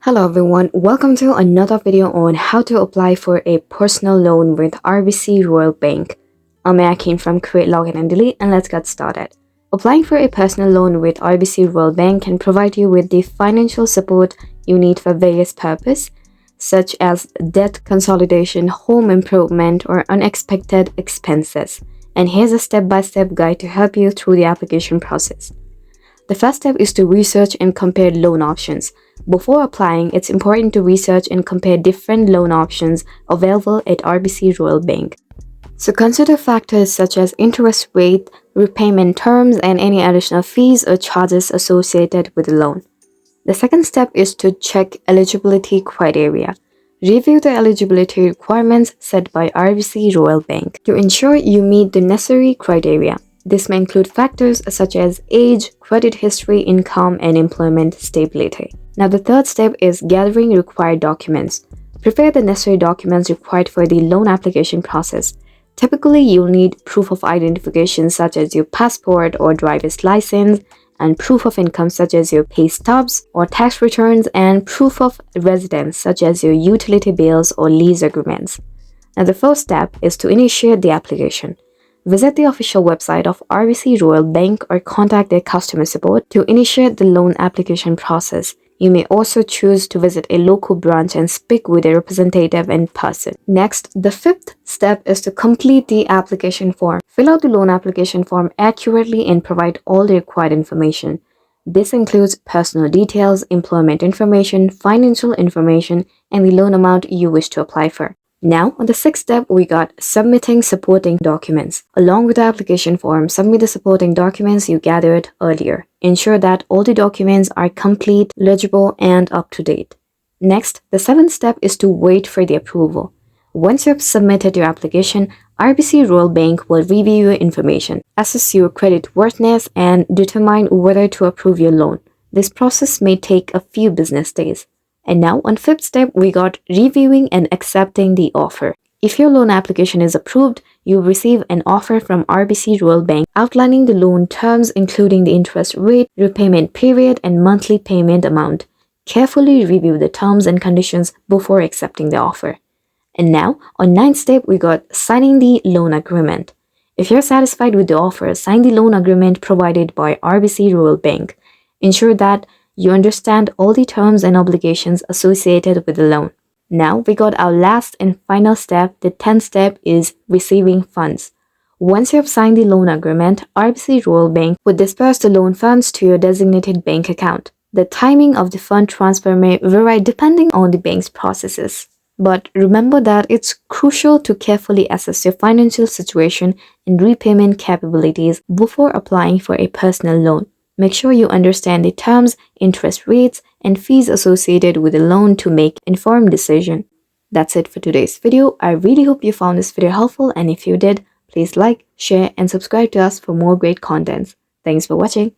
Hello everyone, welcome to another video on how to apply for a personal loan with RBC Royal Bank. I'm Akin from Create, Login and Delete, and let's get started. Applying for a personal loan with RBC Royal Bank can provide you with the financial support you need for various purposes, such as debt consolidation, home improvement, or unexpected expenses. And here's a step-by-step guide to help you through the application process. The first step is to research and compare loan options. Before applying, it's important to research and compare different loan options available at RBC Royal Bank. So consider factors such as interest rate, repayment terms, and any additional fees or charges associated with the loan. The second step is to check eligibility criteria. Review the eligibility requirements set by RBC Royal Bank to ensure you meet the necessary criteria. This may include factors such as age, credit history, income, and employment stability. Now, the third step is gathering required documents. Prepare the necessary documents required for the loan application process. Typically, you'll need proof of identification such as your passport or driver's license, and proof of income such as your pay stubs or tax returns, and proof of residence such as your utility bills or lease agreements. Now, the first step is to initiate the application. Visit the official website of RBC Royal Bank or contact their customer support to initiate the loan application process. You may also choose to visit a local branch and speak with a representative in person. Next, the fifth step is to complete the application form. Fill out the loan application form accurately and provide all the required information. This includes personal details, employment information, financial information, and the loan amount you wish to apply for. Now, on the sixth step, we got submitting supporting documents. Along with the application form, submit the supporting documents you gathered earlier. Ensure that all the documents are complete, legible, and up to date. Next, the seventh step is to wait for the approval. Once you have submitted your application, RBC Royal Bank will review your information, assess your credit worthiness, and determine whether to approve your loan. This process may take a few business days. And now, on fifth step, we got reviewing and accepting the offer. If your loan application is approved, you'll receive an offer from RBC Royal Bank outlining the loan terms, including the interest rate, repayment period, and monthly payment amount. Carefully review the terms and conditions before accepting the offer. And now, on ninth step, we got signing the loan agreement. If you're satisfied with the offer, sign the loan agreement provided by RBC Royal Bank. Ensure that you understand all the terms and obligations associated with the loan. Now we got our last and final step. The 10th step is receiving funds. Once you have signed the loan agreement, RBC Royal Bank would disperse the loan funds to your designated bank account. The timing of the fund transfer may vary depending on the bank's processes. But remember that it's crucial to carefully assess your financial situation and repayment capabilities before applying for a personal loan. Make sure you understand the terms, interest rates, and fees associated with the loan to make an informed decision. That's it for today's video. I really hope you found this video helpful, and if you did, please like, share, and subscribe to us for more great contents. Thanks for watching.